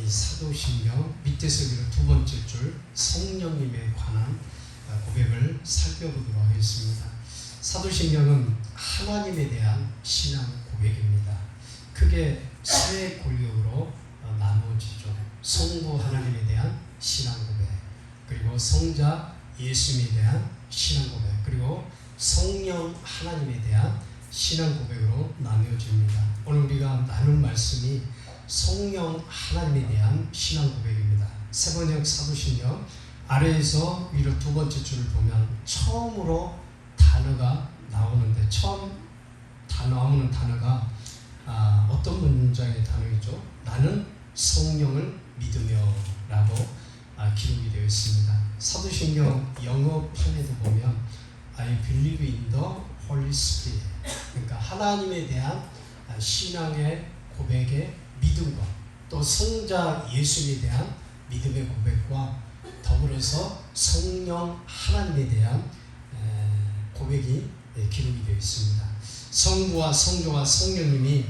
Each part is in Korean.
이 사도신경 밑에서 위로 두 번째 줄 성령님에 관한 고백을 살펴보도록 하겠습니다. 사도신경은 하나님에 대한 신앙 고백입니다. 크게 세 골격으로 나누어지죠. 성부 하나님에 대한 신앙 고백, 그리고 성자 예수님에 대한 신앙 고백, 그리고 성령 하나님에 대한 신앙 고백으로 나누어집니다. 오늘 우리가 나눌 말씀이 성령 하나님에 대한 신앙 고백입니다. 세번역 사도신경 아래에서 위로 두 번째 줄을 보면 처음으로 단어가 나오는데, 처음 나오는 단어가 어떤 문장의 단어이죠? 나는 성령을 믿으며 라고 기록이 되어 있습니다. 사도신경 영어 편에도 보면 I believe in the Holy Spirit, 그러니까 하나님에 대한 신앙의 고백의 믿음과 또 성자 예수님에 대한 믿음의 고백과 더불어서 성령 하나님에 대한 고백이 기록이 되어 있습니다. 성부와 성조와 성령님이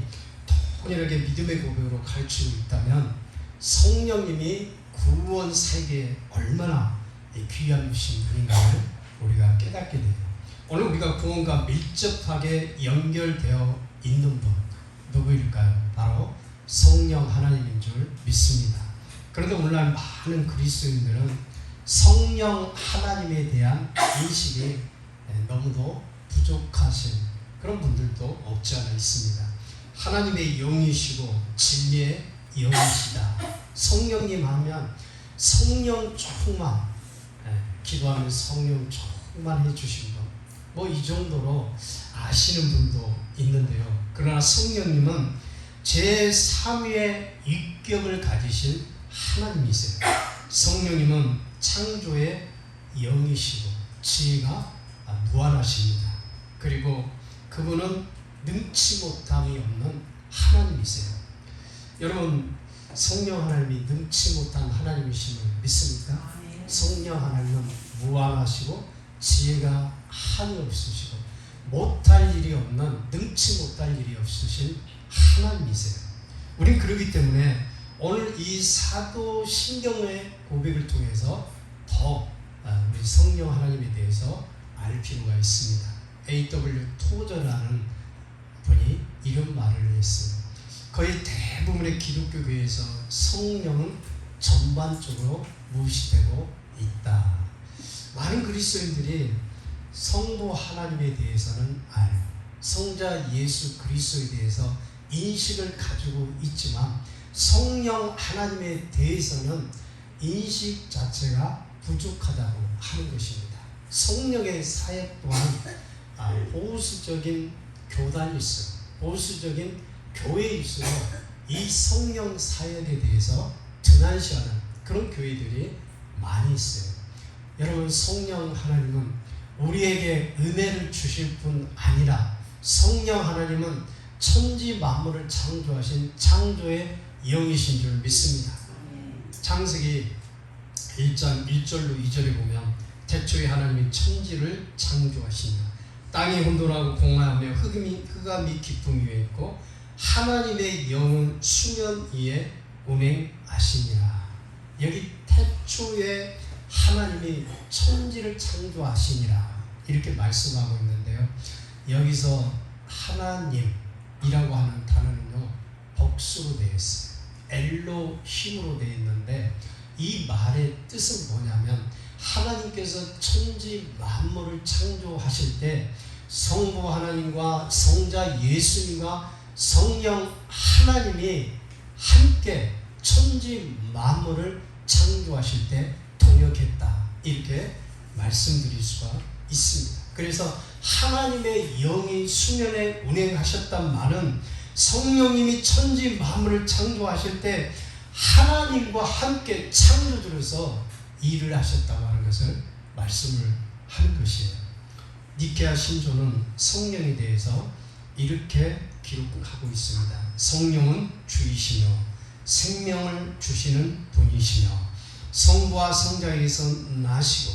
동일하게 믿음의 고백으로 가르치고 있다면 성령님이 구원 세계에 얼마나 귀한 분인가를 우리가 깨닫게 돼요. 오늘 우리가 구원과 밀접하게 연결되어 있는 분 누구일까요? 바로 성령 하나님인 줄 믿습니다. 그런데 오늘날 많은 그리스도인들은 성령 하나님에 대한 인식이 너무도 부족하신 그런 분들도 없지 않아 있습니다. 하나님의 영이시고 진리의 영이시다. 성령님 하면 성령 조금만 기도하면 성령 조금만 해주신 분, 뭐 이 정도로 아시는 분도 있는데요. 그러나 성령님은 제3위의 인격을 가지신 하나님이세요. 성령님은 창조의 영이시고 지혜가 무한하십니다. 그리고 그분은 능치 못함이 없는 하나님이세요. 여러분, 성령 하나님이 능치 못한 하나님이심을 믿습니까? 성령 하나님은 무한하시고 지혜가 한이 없으시고 못할 일이 없는, 능치 못할 일이 없으신 하나님이세요. 우린 그렇기 때문에 오늘 이 사도신경의 고백을 통해서 더 우리 성령 하나님에 대해서 알 필요가 있습니다. A.W. 토저라는 분이 이런 말을 했어요. 거의 대부분의 기독교 교회에서 성령은 전반적으로 무시되고 있다. 많은 그리스도인들이 성부 하나님에 대해서는 알고 성자 예수 그리스도에 대해서 인식을 가지고 있지만 성령 하나님에 대해서는 인식 자체가 부족하다고 하는 것입니다. 성령의 사역 또한 보수적인 교단이 있어요. 보수적인 교회에 있어요. 이 성령 사역에 대해서 등한시하는 그런 교회들이 많이 있어요. 여러분, 성령 하나님은 우리에게 은혜를 주실 뿐 아니라 성령 하나님은 천지 만물을 창조하신 창조의 영이신 줄 믿습니다. 창세기 1장 1절로 2절에 보면 태초에 하나님이 천지를 창조하시며 땅이 혼돈하고 공허하며 흑암이 깊음 위에 있고 하나님의 영은 수면 위에 운행하시니라. 여기 태초에 하나님이 천지를 창조하시니라 이렇게 말씀하고 있는데요. 여기서 하나님이라고 하는 단어는요, 복수로 되어 있어요. 엘로힘으로 되어 있는데 이 말의 뜻은 뭐냐면 하나님께서 천지 만물을 창조하실 때 성부 하나님과 성자 예수님과 성령 하나님이 함께 천지 만물을 창조하실 때 동역했다, 이렇게 말씀드릴 수가 있습니다. 그래서 하나님의 영이 수면에 운행하셨단 말은 성령님이 천지 만물을 창조하실 때 하나님과 함께 창조주로서 일을 하셨다고 하는 것을 말씀을 하는 것이에요. 니케아 신조는 성령에 대해서 이렇게 기록하고 있습니다. 성령은 주이시며 생명을 주시는 분이시며 성부와 성자에게서 나시고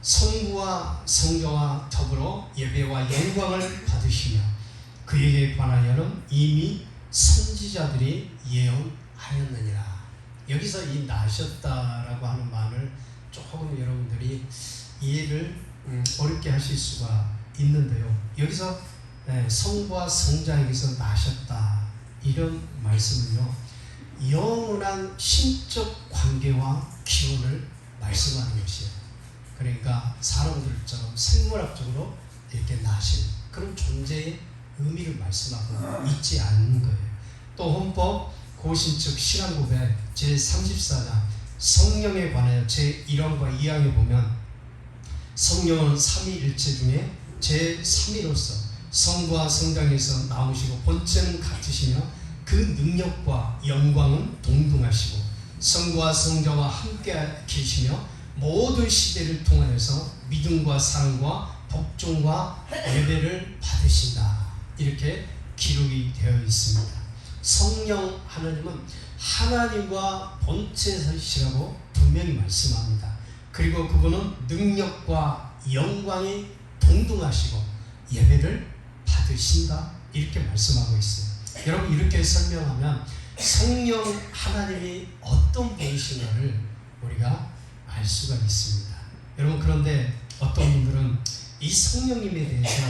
성부와 성자와 더불어 예배와 영광을 받으시며 그에게 관하여는 이미 선지자들이 예언하였느니라. 여기서 이 나셨다라고 하는 말을 조금 여러분들이 이해를 어렵게 하실 수가 있는데요. 여기서 성부와 성자에게서 나셨다 이런 말씀은요, 영원한 신적 관계와 기원을 말씀하는 것이에요. 그러니까 사람들처럼 생물학적으로 이렇게 나신 그런 존재의 의미를 말씀하고 있지 않는 거예요. 또 헌법 고신적 신앙고백 제34장 성령에 관하여 제1항과 2항에 보면 성령은 삼위일체 중에 제3위로서 성부와 성장에서 나오시고 본체는 같으시며 그 능력과 영광은 동등하시고 성부와 성자와 함께 계시며 모든 시대를 통하여서 믿음과 사랑과 복종과 예배를 받으신다. 이렇게 기록이 되어 있습니다. 성령 하나님은 하나님과 본체이시라고 분명히 말씀합니다. 그리고 그분은 능력과 영광이 동등하시고 예배를 받으신다. 이렇게 말씀하고 있어요. 여러분, 이렇게 설명하면 성령 하나님이 어떤 분이신가를 우리가 알 수가 있습니다. 여러분, 그런데 어떤 분들은 이 성령님에 대해서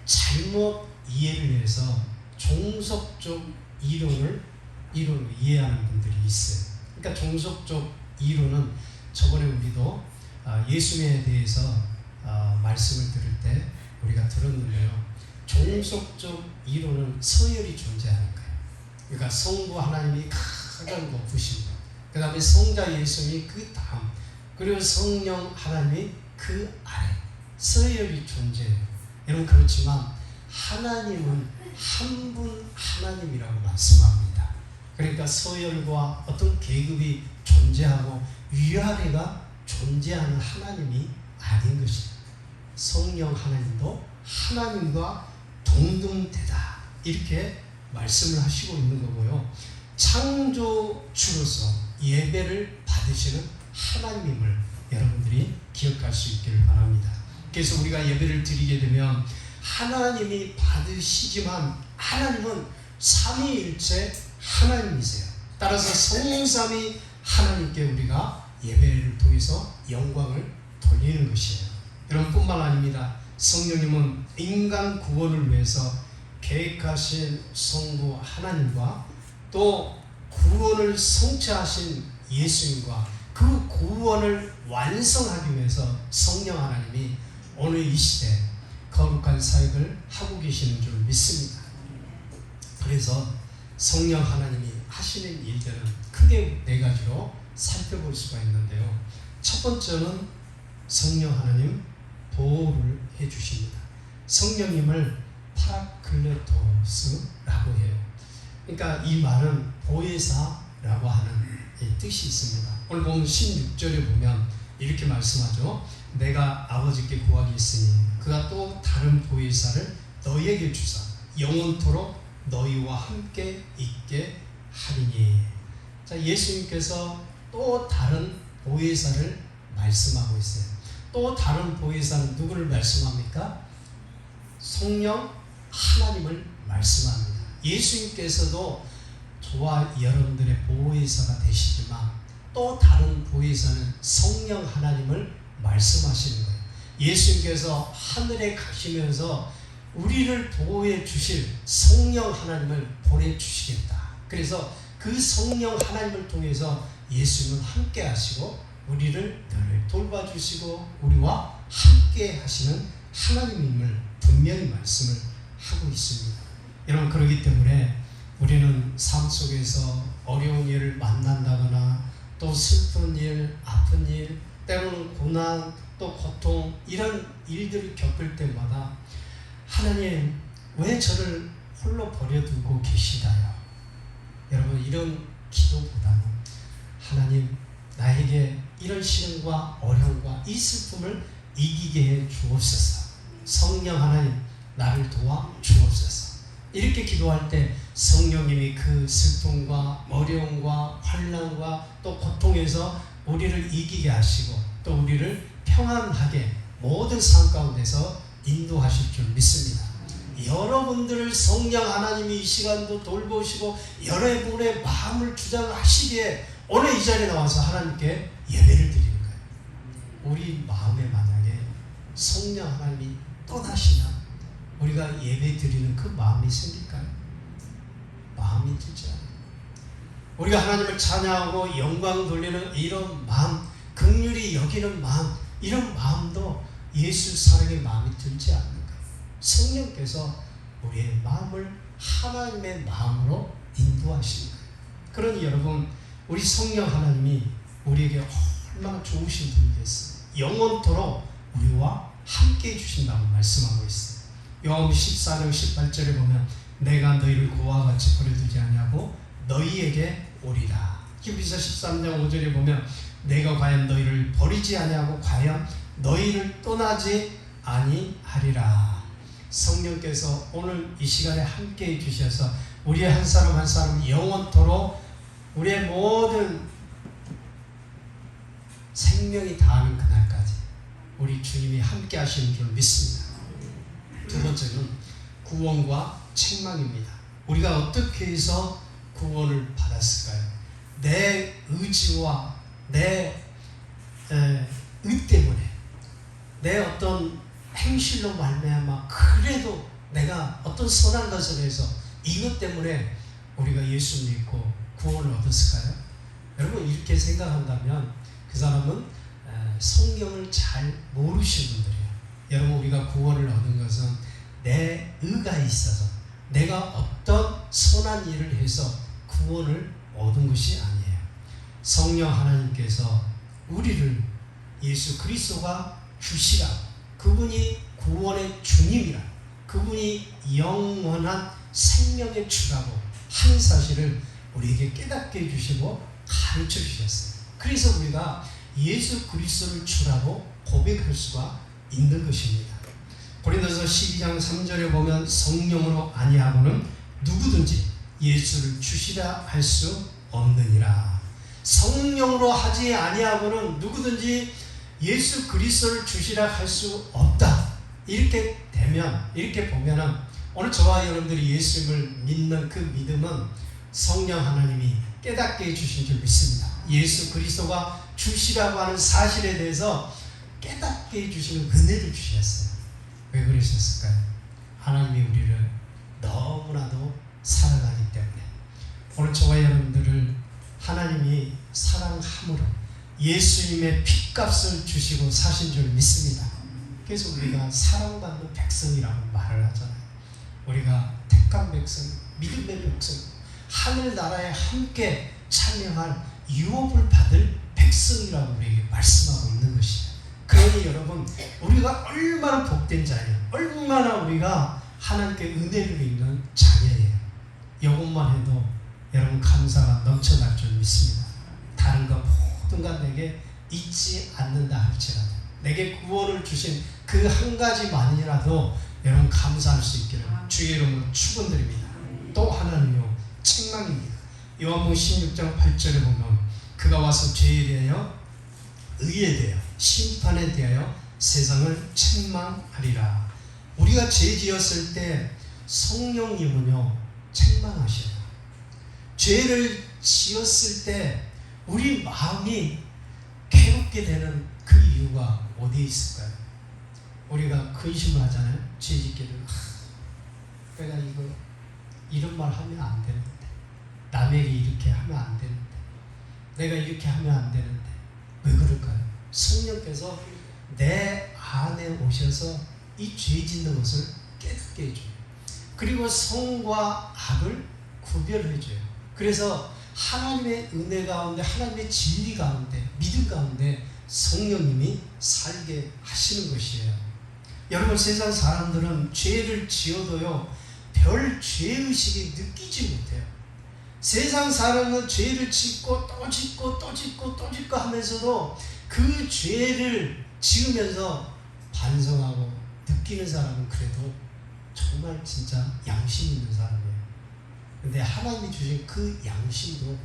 잘못 이해를 해서 종속적 이론을 이해하는 분들이 있어요. 그러니까 종속적 이론은 저번에 우리도 예수님에 대해서 말씀을 들을 때 우리가 들었는데요. 종속적 이론은 서열이 존재하는 거예요. 그러니까 성부 하나님이 가장 높으신 것, 그 다음에 성자 예수님이 그 다음, 그리고 성령 하나님이 그 아래, 서열이 존재해요. 여러분, 그렇지만 하나님은 한 분 하나님이라고 말씀합니다. 그러니까 서열과 어떤 계급이 존재하고 위아래가 존재하는 하나님이 아닌 것입니다. 성령 하나님도 하나님과 동등되다 이렇게 말씀을 하시고 있는 거고요. 창조주로서 예배를 받으시는 하나님임을 여러분들이 기억할 수 있기를 바랍니다. 그래서 우리가 예배를 드리게 되면 하나님이 받으시지만 하나님은 삼위일체 하나님이세요. 따라서 성삼위 하나님께 우리가 예배를 통해서 영광을 돌리는 것이에요. 여러분, 뿐만 아닙니다. 성령님은 인간 구원을 위해서 계획하신 성부 하나님과 또 구원을 성취하신 예수님과 그 구원을 완성하기 위해서 성령 하나님이 오늘 이 시대 거룩한 사역을 하고 계시는 줄 믿습니다. 그래서 성령 하나님이 하시는 일들은 크게 네 가지로 살펴볼 수가 있는데요. 첫 번째는 성령 하나님 보호를 해주십니다. 성령님을 파라클레토스라고 해요. 그러니까 이 말은 보혜사라고 하는 뜻이 있습니다. 오늘 보면 16절에 보면 이렇게 말씀하죠. 내가 아버지께 구하겠으니 그가 또 다른 보혜사를 너희에게 주사 영원토록 너희와 함께 있게 하리니. 자, 예수님께서 또 다른 보혜사를 말씀하고 있어요. 또 다른 보혜사는 누구를 말씀합니까? 성령 하나님을 말씀합니다. 예수님께서도 저와 여러분들의 보혜사가 되시지만 또 다른 보혜사는 성령 하나님을 말씀하시는 거예요. 예수님께서 하늘에 가시면서 우리를 보호해 주실 성령 하나님을 보내주시겠다. 그래서 그 성령 하나님을 통해서 예수님은 함께 하시고 우리를 늘 돌봐주시고 우리와 함께 하시는 하나님임을 분명히 말씀을 하고 있습니다. 여러분, 그렇기 때문에 우리는 삶 속에서 어려운 일을 만난다거나 또 슬픈 일, 아픈 일, 때로는 고난, 또 고통, 이런 일들을 겪을 때마다 하나님, 왜 저를 홀로 버려두고 계시다요? 여러분, 이런 기도보다는 하나님, 나에게 이런 시련과 어려움과 이 슬픔을 이기게 해 주옵소서. 성령 하나님, 나를 도와 주옵소서. 이렇게 기도할 때 성령님이 그 슬픔과 어려움과 환난과 또 고통에서 우리를 이기게 하시고 또 우리를 평안하게 모든 삶 가운데서 인도하실 줄 믿습니다. 여러분들을 성령 하나님이 이 시간도 돌보시고 여러분의 마음을 주장하시기에 오늘 이 자리에 나와서 하나님께 예배를 드리는 거예요. 우리 마음에 만약에 성령 하나님이 떠나시면 우리가 예배 드리는 그 마음이 생길까요? 마음이 들지 않아요. 우리가 하나님을 찬양하고 영광 돌리는 이런 마음, 긍휼히 여기는 마음, 이런 마음도 예수 사랑의 마음이 들지 않는 거예요. 성령께서 우리의 마음을 하나님의 마음으로 인도하시는 거예요. 그러니 여러분, 우리 성령 하나님이 우리에게 얼마나 좋으신 분이겠어요. 영원토록 우리와 함께 해주신다고 말씀하고 있어요. 요한복음 14장 18절에 보면 내가 너희를 고와 같이 버려두지 아니하고 너희에게 오리라. 히브리서 13장 5절에 보면 내가 과연 너희를 버리지 아니하고 과연 너희를 떠나지 아니하리라. 성령께서 오늘 이 시간에 함께 해주셔서 우리의 한 사람 한 사람 영원토록 우리의 모든 생명이 다하는 그날까지 우리 주님이 함께 하시는 줄 믿습니다. 두 번째는 구원과 책망입니다. 우리가 어떻게 해서 구원을 받았을까요? 내 의지와 내 의 때문에 내 어떤 행실로 말미암아 그래도 내가 어떤 선한 것을 해서 이것 때문에 우리가 예수 믿고 구원을 얻었을까요? 여러분, 이렇게 생각한다면 그 사람은 성경을 잘 모르시는 분들이에요. 여러분, 우리가 구원을 얻은 것은 내 의가 있어서 내가 어떤 선한 일을 해서 구원을 얻은 것이 아니에요. 성령 하나님께서 우리를 예수 그리스도가 주시라고, 그분이 구원의 주님이라, 그분이 영원한 생명의 주라고 하는 사실을 우리에게 깨닫게 해주시고 가르쳐 주셨어요. 그래서 우리가 예수 그리스도를 주라고 고백할 수가 있는 것입니다. 고린도서 12장 3절에 보면 성령으로 아니하고는 누구든지 예수를 주시라 할 수 없느니라. 성령으로 하지 아니하고는 누구든지 예수 그리스도를 주시라 할 수 없다. 이렇게 되면, 이렇게 보면은 오늘 저와 여러분들이 예수님을 믿는 그 믿음은 성령 하나님이 깨닫게 해주신 줄 믿습니다. 예수 그리스도가 주시라고 하는 사실에 대해서 깨닫게 해주시는 은혜를 주셨어요. 왜 그러셨을까요? 하나님이 우리를 너무나도 사랑하기 때문에. 오늘 저와 여러분들을 하나님이 사랑함으로 예수님의 핏값을 주시고 사신 줄 믿습니다. 그래서 우리가 사랑받는 백성이라고 말을 하잖아요. 우리가 택한 백성, 믿음의 백성, 하늘나라에 함께 참여할 유업을 받을 백성이라고 우리에게 말씀하고 있는 것이에요. 그러니 여러분, 우리가 얼마나 복된 자예요. 얼마나 우리가 하나님께 은혜를 입는 자녀예요. 이것만 해도 여러분 감사가 넘쳐날 줄 믿습니다. 다른 것 모든 것 내게 잊지 않는다 할지라도, 내게 구원을 주신 그 한 가지만이라도 여러분 감사할 수 있기를 주의 이름으로 축원드립니다. 또 하나는요, 책망입니다. 요한복음 16장 8절에 보면 그가 와서 죄에 대하여 의에 대하여 심판에 대하여 세상을 책망하리라. 우리가 죄 지었을 때 성령님은요 책망하셔요. 죄를 지었을 때 우리 마음이 괴롭게 되는 그 이유가 어디에 있을까요? 우리가 근심을 하잖아요. 죄 짓기를. 내가 이런 말 하면 안 되는데, 남에게 이렇게 하면 안 되는데, 내가 이렇게 하면 안 되는데. 왜 그럴까요? 성령께서 내 안에 오셔서 이 죄 짓는 것을 깨닫게 해줘요. 그리고 성과 악을 구별해줘요. 그래서 하나님의 은혜 가운데, 하나님의 진리 가운데, 믿음 가운데 성령님이 살게 하시는 것이에요. 여러분, 세상 사람들은 죄를 지어도요 별 죄의식이 느끼지 못해요. 세상 사람은 죄를 짓고 또 짓고 또 짓고 또 짓고 하면서도 그 죄를 지으면서 반성하고 느끼는 사람은 그래도 정말 진짜 양심 있는 사람이에요. 근데 하나님이 주신 그 양심도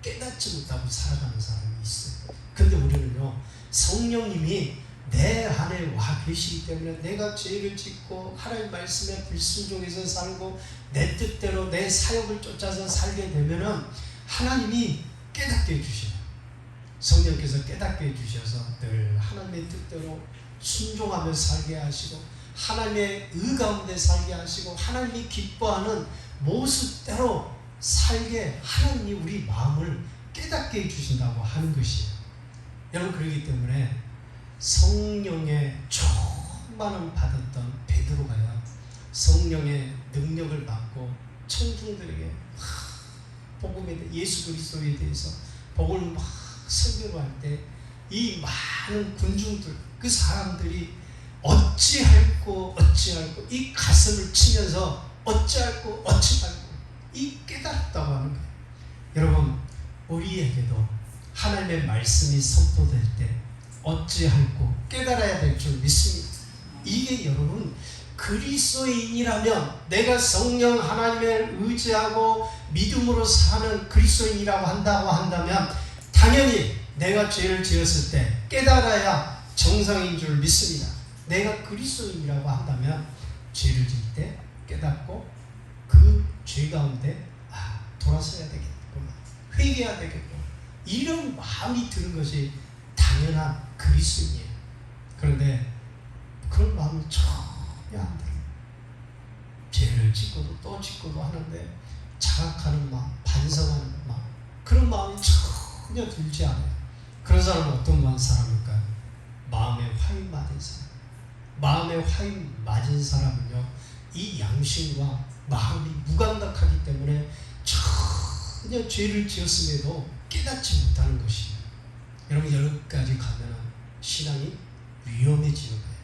깨닫지 못하고 살아가는 사람이 있어요. 근데 우리는요, 성령님이 내 안에 와 계시기 때문에 내가 죄를 짓고 하나님 말씀에 불순종해서 살고 내 뜻대로 내 사역을 쫓아서 살게 되면은 하나님이 깨닫게 해주셔요. 성령께서 깨닫게 해주셔서 늘 하나님의 뜻대로 순종하며 살게 하시고 하나님의 의 가운데 살게 하시고 하나님이 기뻐하는 모습대로 살게 하나님이 우리 마음을 깨닫게 해주신다고 하는 것이에요. 여러분, 그렇기 때문에 성령의 충만을 받았던 베드로가요, 성령의 능력을 받고 청중들에게 복음에 대해 예수 그리스도에 대해서 복음을 막 설교를 할 때 이 많은 군중들, 그 사람들이 어찌할꼬 이 가슴을 치면서 어찌할꼬 이 깨달았다고 하는 거예요. 여러분, 우리에게도 하나님의 말씀이 선포될 때 어찌할꼬 깨달아야 될 줄 믿습니다. 이게 여러분 그리스도인이라면, 내가 성령 하나님을 의지하고 믿음으로 사는 그리스도인이라고 한다면 당연히 내가 죄를 지었을 때 깨달아야 정상인 줄 믿습니다. 내가 그리스도인이라고 한다면 죄를 지을 때 깨닫고 그 죄 가운데 돌아서야 되겠구나, 회개해야 되겠구나, 이런 마음이 드는 것이 당연한 그리스도인이에요. 그런데 그런 마음이 전혀 안 들어요. 죄를 짓고도 또 짓고도 하는데 자각하는 마음, 반성하는 마음, 그런 마음이 전혀 들지 않아요. 그런 사람은 어떤 사람일까요? 마음에 화인 맞은 사람. 마음에 화인 맞은 사람은요, 이 양심과 마음이 무감각하기 때문에 전혀 죄를 지었음에도 깨닫지 못하는 것이에요. 여러분, 여기까지 가면 신앙이 위험해지는 거예요.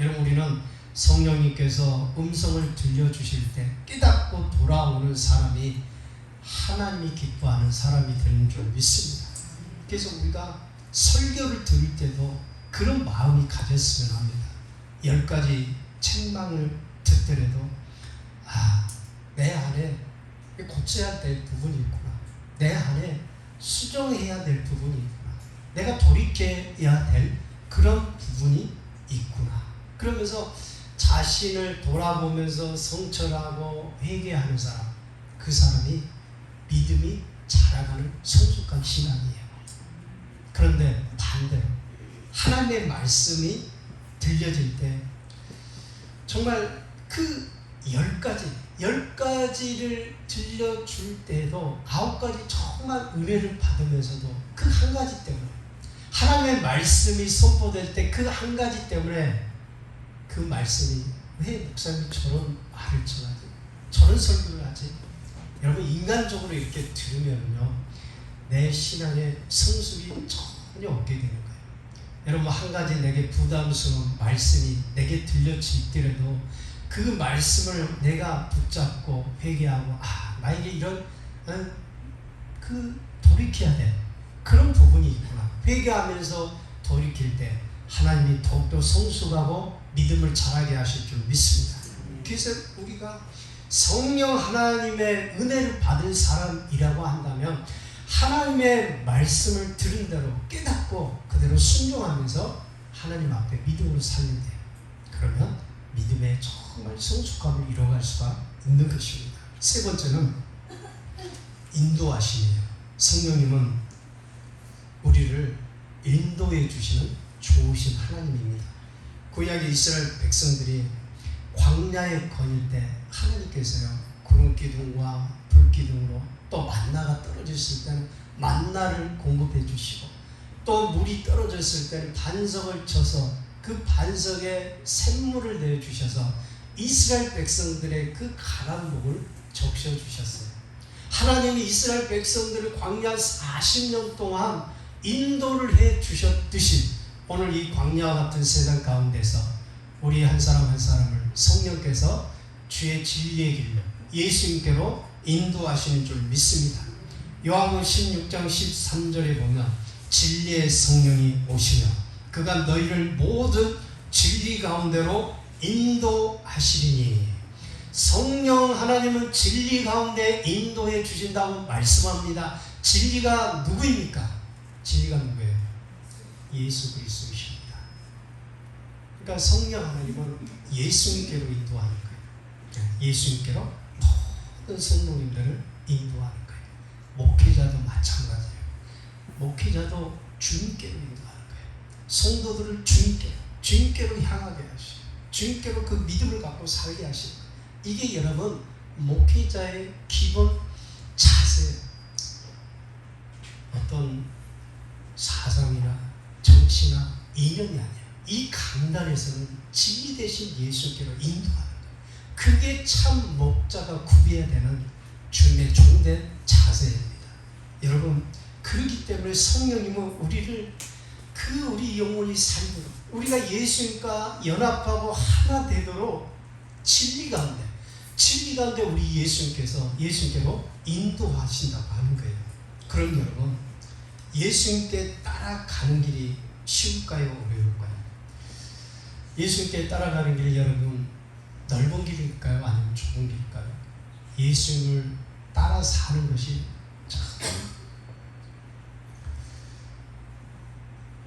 여러분, 우리는 성령님께서 음성을 들려주실 때 깨닫고 돌아오는 사람이 하나님이 기뻐하는 사람이 되는 줄 믿습니다. 그래서 우리가 설교를 들을 때도 그런 마음이 가졌으면 합니다. 10가지 책망을 듣더라도 내 안에 고쳐야 될 부분이 있구나, 내 안에 수정해야 될 부분이 있구나, 내가 돌이켜야 될 그런 부분이 있구나, 그러면서 자신을 돌아보면서 성찰하고 회개하는 사람, 그 사람이 믿음이 자라가는 성숙한 신앙이에요. 그런데 반대로 하나님의 말씀이 들려질 때 정말 그 10가지를 들려줄 때도 9가지 정말 은혜를 받으면서도 그 한 가지 때문에, 하나님의 말씀이 선포될 때 그 한 가지 때문에, 그 말씀이 왜 목사님이 저런 말을 전하지, 저런 설교를 하지, 여러분, 인간적으로 이렇게 들으면요 내 신앙의 성숙이 전혀 없게 되는 거예요. 여러분, 한 가지 내게 부담스러운 말씀이 내게 들려지더라도 그 말씀을 내가 붙잡고 회개하고 나에게 이런 돌이켜야 돼, 그런 부분이 있구나, 회개하면서 돌이킬 때 하나님이 더욱더 성숙하고 믿음을 자라게 하실 줄 믿습니다. 그래서 우리가 성령 하나님의 은혜를 받은 사람이라고 한다면 하나님의 말씀을 들은 대로 깨닫고 그대로 순종하면서 하나님 앞에 믿음으로 살면 돼요. 그러면 믿음의 정말 성숙함을 이뤄갈 수가 있는 것입니다. 세 번째는 인도하심이에요. 성령님은 우리를 인도해 주시는 좋으신 하나님입니다. 구약의 이스라엘 백성들이 광야에 거닐 때 하나님께서요 구름기둥과 불기둥으로, 또 만나가 떨어졌을 때는 만나를 공급해 주시고, 또 물이 떨어졌을 때는 반석을 쳐서 그 반석에 샘물을 내주셔서 이스라엘 백성들의 그 가난 목을 적셔주셨어요. 하나님이 이스라엘 백성들을 광야 40년 동안 인도를 해 주셨듯이 오늘 이 광야와 같은 세상 가운데서 우리 한 사람 한 사람을 성령께서 주의 진리의 길로 예수님께로 인도하시는 줄 믿습니다. 요한복음 16장 13절에 보면 진리의 성령이 오시며 그가 너희를 모든 진리 가운데로 인도하시리니, 성령 하나님은 진리 가운데 인도해 주신다고 말씀합니다. 진리가 누구입니까? 진리가 누구예요? 예수 그리스도이십니다. 그러니까 성령 하나님은 예수님께로 인도하는 거예요. 예수님께로 모든 성도님들을 인도하는 거예요. 목회자도 마찬가지예요. 목회자도 주님께로 인도하는 거예요. 성도들을 주님께로 향하게 하시고 주님께로 그 믿음을 갖고 살게 하시고, 이게 여러분 목회자의 기본 자세예요. 어떤 사상이나 정치나 이념이 아니에요. 이 강단에서는 진리 대신 예수께로 인도하는 거예요. 그게 참 목자가 구비해야 되는 주님의 종된 자세입니다. 여러분, 그렇기 때문에 성령님은 우리를 우리 영혼이 살도록, 우리가 예수님과 연합하고 하나 되도록 진리 가운데 우리 예수님께로 인도하신다고 하는 거예요. 그럼 여러분, 예수님께 따라가는 길이 쉬울까요? 어려울까요? 예수님께 따라가는 길이 여러분 넓은 길일까요? 아니면 좁은 길일까요? 예수님을 따라 사는 것이 참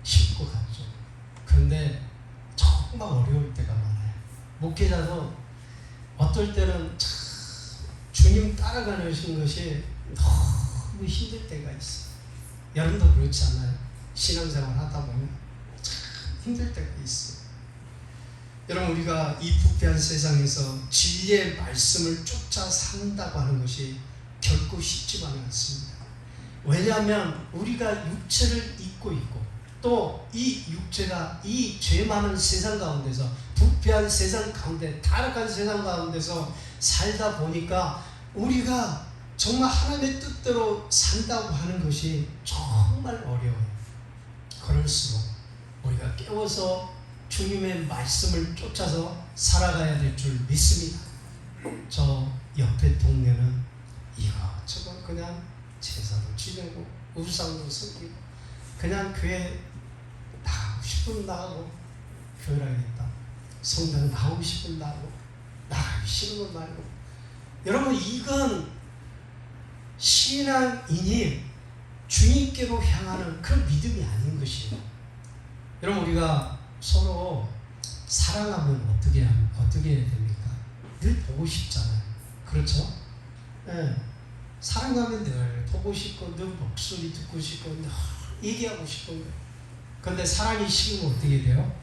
쉽고 같죠. 그런데 정말 어려울 때가 많아요. 목회자도 어떨 때는 참 주님 따라가는 것이 너무 힘들 때가 있어요. 여러분도 그렇지 않아요? 신앙생활 하다 보면 참 힘들 때가 있어요. 여러분, 우리가 이 부패한 세상에서 진리의 말씀을 쫓아 산다고 하는 것이 결코 쉽지만은 않습니다. 왜냐하면 우리가 육체를 입고 있고, 또 이 육체가 이 죄 많은 세상 가운데서, 부패한 세상 가운데, 타락한 세상 가운데서 살다 보니까 우리가 정말 하나님의 뜻대로 산다고 하는 것이 정말 어려워요. 그럴수록 우리가 깨워서 주님의 말씀을 쫓아서 살아가야 될 줄 믿습니다. 저 옆에 동네는 이것저것 그냥 제사도 지내고 우상도 섬기고 그냥 교회 나가고 싶으면 나가고, 교회라겠다, 성당 나오고 싶으면 나가고 나가기 싫으면 말고. 여러분, 이건 신앙인이 주님께로 향하는 그 믿음이 아닌 것이에요. 여러분, 우리가 서로 사랑하면 어떻게 해야 됩니까? 늘 보고 싶잖아요. 그렇죠? 네. 사랑하면 늘 보고 싶고, 늘 목소리 듣고 싶고, 늘 얘기하고 싶은 거예요. 그런데 사랑이 식으면 어떻게 돼요?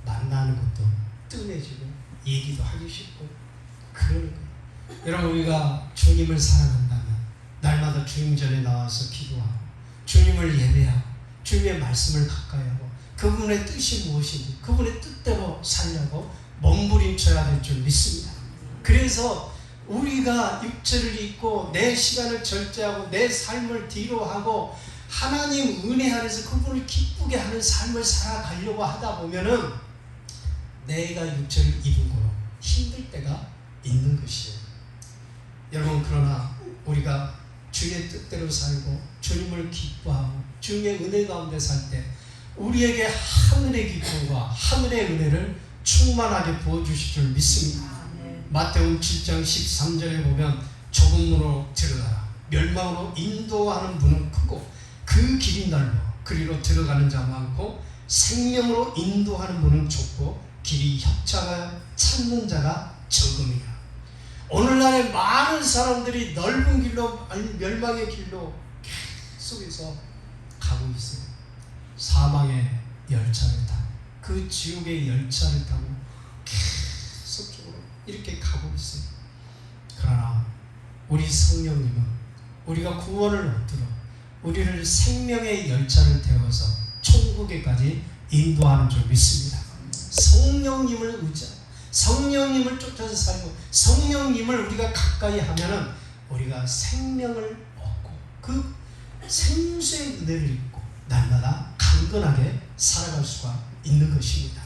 만나는 것도 뜸해지고 얘기도 하기 쉽고 그러는 거예요. 여러분, 우리가 주님을 사랑한다면 날마다 주님 전에 나와서 기도하고 주님을 예배하고 주님의 말씀을 가까이 하고 그분의 뜻이 무엇인지 그분의 뜻대로 살려고 몸부림쳐야 될 줄 믿습니다. 그래서 우리가 육체를 입고 내 시간을 절제하고 내 삶을 뒤로 하고 하나님 은혜 안에서 그분을 기쁘게 하는 삶을 살아가려고 하다 보면은 내가 육체를 입은 거로 힘들 때가 있는 것이에요. 여러분, 그러나 우리가 주의 뜻대로 살고 주님을 기뻐하고 주님의 은혜 가운데 살 때 우리에게 하늘의 기쁨과 하늘의 은혜를 충만하게 부어주실 줄 믿습니다. 마태복음 7장 13절에 보면 좁은 문으로 들어가라. 멸망으로 인도하는 문은 크고 그 길이 넓어 그리로 들어가는 자 많고 생명으로 인도하는 문은 좁고 길이 협착하여 찾는 자가 적음이라. 오늘날에 많은 사람들이 넓은 길로, 아니 멸망의 길로 계속해서 가고 있어요. 사망의 열차를 타고 그 지옥의 열차를 타고 계속적으로 이렇게 가고 있어요. 그러나 우리 성령님은 우리가 구원을 얻도록 우리를 생명의 열차를 태워서 천국에까지 인도하는 줄 믿습니다. 성령님을 의지하고 성령님을 쫓아서 살고 성령님을 우리가 가까이 하면은 우리가 생명을 얻고 그 생수의 은혜를 입고 날마다 강건하게 살아갈 수가 있는 것입니다.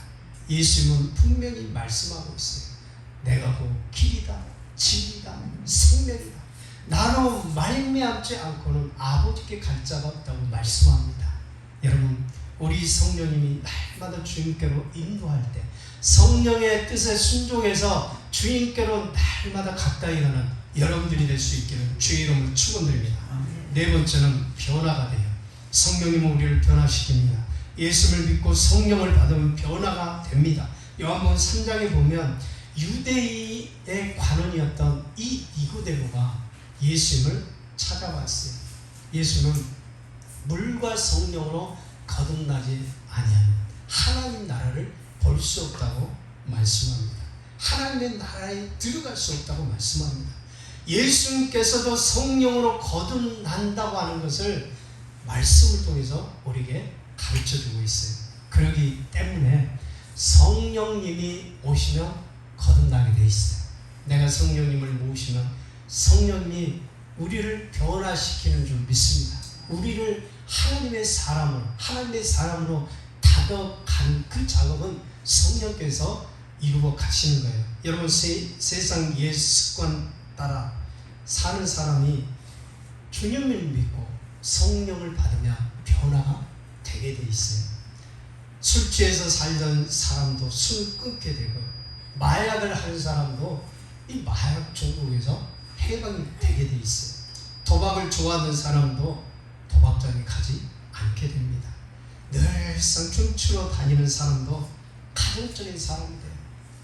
예수님은 분명히 말씀하고 있어요. 내가 곧 길이다, 진리다, 생명이다. 나로 말미암지 않고는 아버지께 갈 자가 없다고 말씀합니다. 여러분, 우리 성령님이 날마다 주님께로 인도할 때 성령의 뜻에 순종해서 주님께로 날마다 가까이 가는 여러분들이 될 수 있기를 주의 이름으로 축원드립니다. 네 번째는 변화가 돼요. 성령님은 우리를 변화시킵니다. 예수를 믿고 성령을 받으면 변화가 됩니다. 요한복음 3장에 보면 유대인의 관원이었던 이 니고데모가 예수님을 찾아왔어요. 예수는 물과 성령으로 거듭나지 아니하면 하나님 나라를 볼 수 없다고 말씀합니다. 하나님의 나라에 들어갈 수 없다고 말씀합니다. 예수님께서도 성령으로 거듭난다고 하는 것을 말씀을 통해서 우리에게 가르쳐주고 있어요. 그렇기 때문에 성령님이 오시면 거듭나게 돼 있어요. 내가 성령님을 모시면 성령님이 우리를 변화시키는 줄 믿습니다. 우리를 하나님의 사람으로 다독하는 그 작업은 성령께서 이루어 가시는 거예요. 여러분, 세상 옛 습관 따라 사는 사람이 주님을 믿고 성령을 받으면 변화가 되게 돼 있어요. 술 취해서 살던 사람도 술 끊게 되고, 마약을 하는 사람도 이 마약 중독에서 해방이 되게 돼 있어요. 도박을 좋아하는 사람도 도박장에 가지 않게 됩니다. 늘상 춤추러 다니는 사람도 가정적인 사람이 돼요.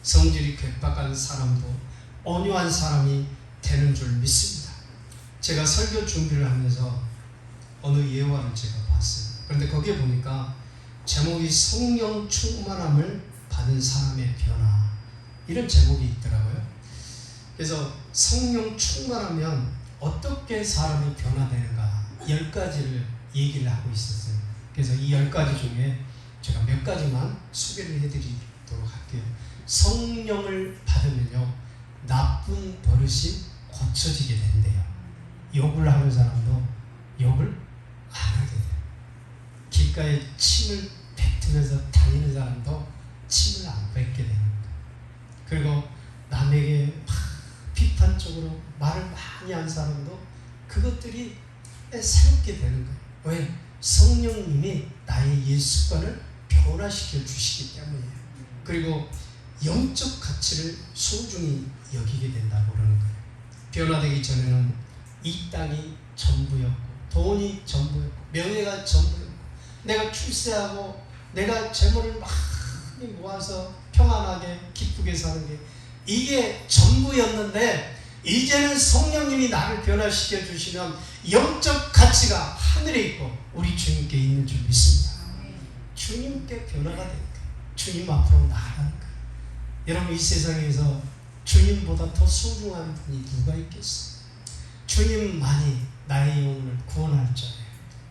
성질이 괴팍한 사람도 온유한 사람이 되는 줄 믿습니다. 제가 설교 준비를 하면서 어느 예화를 제가 봤어요. 그런데 거기에 보니까 제목이 성령 충만함을 받은 사람의 변화, 이런 제목이 있더라고요. 그래서 성령 충만하면 어떻게 사람이 변화되는가 10가지를 얘기를 하고 있었어요. 그래서 이 10가지 중에 제가 몇 가지만 소개를 해드리도록 할게요. 성령을 받으면요, 나쁜 버릇이 고쳐지게 된대요. 욕을 하는 사람도 욕을 안 하게 돼요. 길가에 침을 뱉으면서 다니는 사람도 침을 안 뱉게 되는 거예요. 그리고 남에게 비판적으로 말을 많이 한 사람도 그것들이 새롭게 되는 거예요. 왜? 성령님이 나의 옛 습관을 변화시켜 주시기 때문이에요. 그리고 영적 가치를 소중히 여기게 된다고 그러는 거예요. 변화되기 전에는 이 땅이 전부였고, 돈이 전부였고, 명예가 전부였고, 내가 출세하고 내가 재물을 많이 모아서 평안하게 기쁘게 사는 게 이게 전부였는데, 이제는 성령님이 나를 변화시켜 주시면 영적 가치가 하늘에 있고 우리 주님께 있는 줄 믿습니다. 주님께 변화가 됩니다. 주님 앞으로 나아가는 거예요. 여러분, 이 세상에서 주님보다 더 소중한 분이 누가 있겠어요? 주님만이 나의 영혼을 구원할 자예요.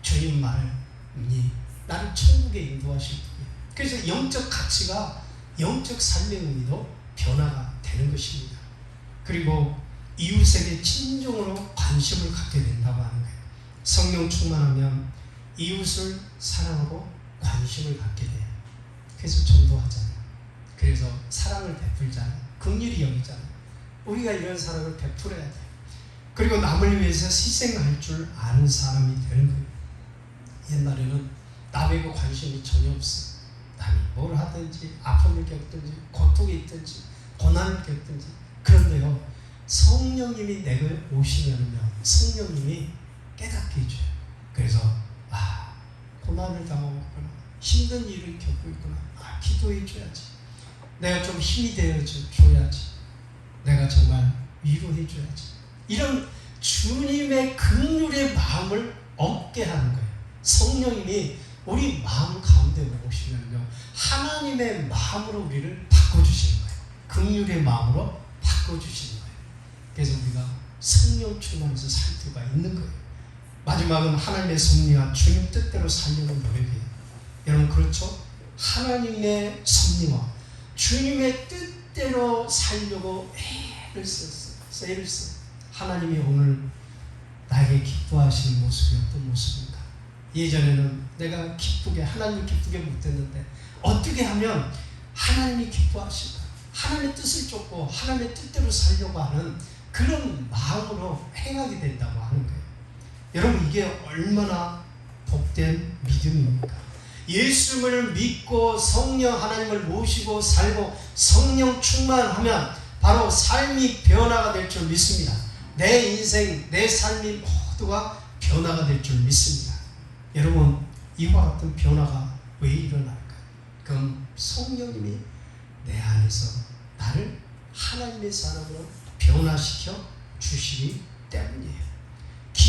주님만이 나를 천국에 인도하실 분이에요. 그래서 영적 가치가, 영적 삶의 의미도 변화가 되는 것입니다. 그리고 이웃에게 진정으로 관심을 갖게 된다고 하는 거예요. 성령 충만하면 이웃을 사랑하고 관심을 갖게 돼요. 그래서 전도하잖아요. 그래서 사랑을 베풀잖아요. 긍휼히 여기잖아요. 우리가 이런 사랑을 베풀어야 돼요. 그리고 남을 위해서 희생할 줄 아는 사람이 되는 거예요. 옛날에는 남에게 관심이 전혀 없어요. 남이 뭘 하든지, 아픔을 겪든지, 고통이 있든지, 고난을 겪든지. 그런데요, 성령님이 내게 오시면요, 성령님이 깨닫게 해줘요. 그래서 고난을 당하고 있구나, 힘든 일을 겪고 있구나, 기도해 줘야지, 내가 좀 힘이 되어줘야지, 내가 정말 위로해 줘야지, 이런 주님의 긍휼의 마음을 얻게 하는 거예요. 성령님이 우리 마음 가운데 오시면요, 하나님의 마음으로 우리를 바꿔주시는 거예요. 긍휼의 마음으로 바꿔주시는 거예요. 그래서 우리가 성령 충만해서 살 수가 있는 거예요. 마지막은 하나님의 섭리와 주님 뜻대로 살려는 노력이에요. 여러분, 그렇죠? 하나님의 섭리와 주님의 뜻대로 살려고 애를 썼어요. 하나님이 오늘 나에게 기뻐하시는 모습이 어떤 모습인가? 예전에는 내가 기쁘게, 하나님 기쁘게 못했는데 어떻게 하면 하나님이 기뻐하실까? 하나님의 뜻을 쫓고 하나님의 뜻대로 살려고 하는 그런 마음으로 행하게 된다고 하는 거예요. 여러분, 이게 얼마나 복된 믿음입니까? 예수님을 믿고 성령 하나님을 모시고 살고 성령 충만하면 바로 삶이 변화가 될 줄 믿습니다. 내 인생, 내 삶이 모두가 변화가 될 줄 믿습니다. 여러분, 이와 같은 변화가 왜 일어날까요? 그럼 성령님이 내 안에서 나를 하나님의 사람으로 변화시켜 주시기 때문이에요.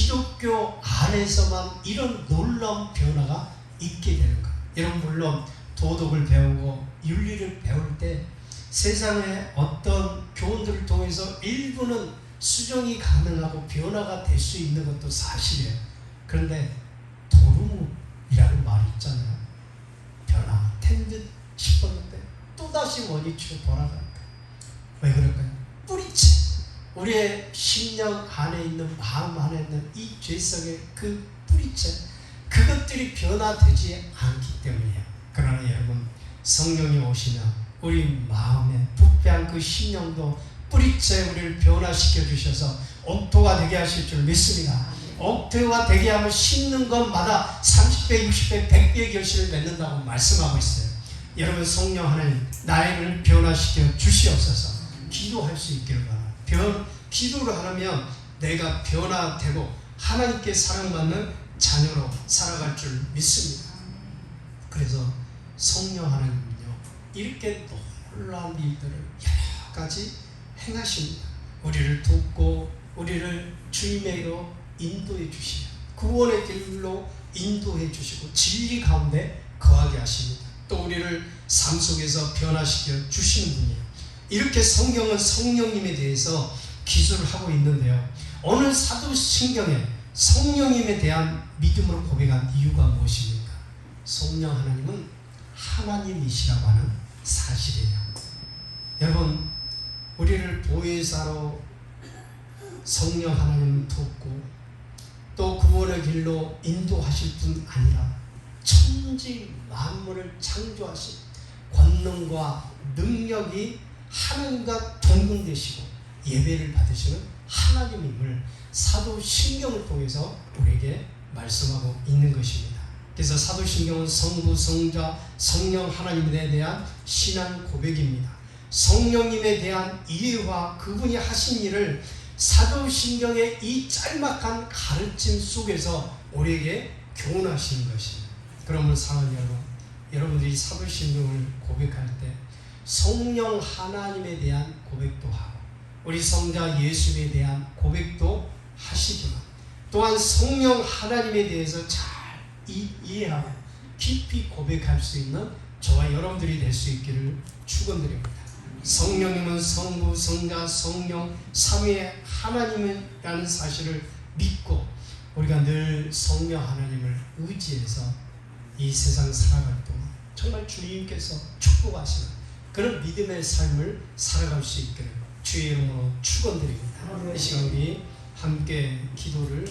기독교 안에서만 이런 놀라운 변화가 있게 되는 것. 여러분 물론 도덕을 배우고 윤리를 배울 때 세상의 어떤 교훈들을 통해서 일부는 수정이 가능하고 변화가 될 수 있는 것도 사실이에요. 그런데 도루묵이라는 말이 있잖아요. 변화된 듯 싶었는데 또다시 원위치로 돌아가니까. 왜 그럴까요? 뿌리채, 우리의 심령 안에 있는, 마음 안에 있는 이 죄성의 그 뿌리채, 그것들이 변화되지 않기 때문이에요. 그러나 여러분, 성령이 오시면 우리 마음에 부패한 그 심령도 뿌리채 우리를 변화시켜 주셔서 옥토가 되게 하실 줄 믿습니다. 옥토가 되게 하면 심는 것마다 30배, 60배, 100배의 결실을 맺는다고 말씀하고 있어요. 여러분, 성령 하나님 나를 변화시켜 주시옵소서. 기도할 수 있기를 바랍니다. 기도를 하면 내가 변화되고 하나님께 사랑받는 자녀로 살아갈 줄 믿습니다. 그래서 성령 하나님은요, 이렇게 놀라운 일들을 여러 가지 행하십니다. 우리를 돕고 우리를 주님에게로 인도해 주시며 구원의 길로 인도해 주시고 진리 가운데 거하게 하십니다. 또 우리를 삶 속에서 변화시켜 주시는 분이에요. 이렇게 성경은 성령님에 대해서 기술을 하고 있는데요. 오늘 사도신경에 성령님에 대한 믿음으로 고백한 이유가 무엇입니까? 성령 하나님은 하나님이시라고 하는 사실이에요. 여러분, 우리를 보혜사로 성령 하나님을 돕고 또 구원의 길로 인도하실 뿐 아니라 천지 만물을 창조하신 권능과 능력이 하나님과 동등되시고 예배를 받으시는 하나님임을 사도신경을 통해서 우리에게 말씀하고 있는 것입니다. 그래서 사도신경은 성부, 성자, 성령 하나님에 대한 신앙 고백입니다. 성령님에 대한 이해와 그분이 하신 일을 사도신경의 이 짤막한 가르침 속에서 우리에게 교훈하시는 것입니다. 그러면 사랑하는 여러분, 여러분들이 사도신경을 고백할 때 성령 하나님에 대한 고백도 하고 우리 성자 예수에 대한 고백도 하시지만 또한 성령 하나님에 대해서 잘 이해하고 깊이 고백할 수 있는 저와 여러분들이 될 수 있기를 축원드립니다. 성령님은 성부, 성자, 성령 삼위의 하나님이라는 사실을 믿고 우리가 늘 성령 하나님을 의지해서 이 세상 살아갈 동안 정말 주님께서 축복하시는 그런 믿음의 삶을 살아갈 수 있기를 주의 이름으로 축원드립니다. 이 시간 우리 함께 기도를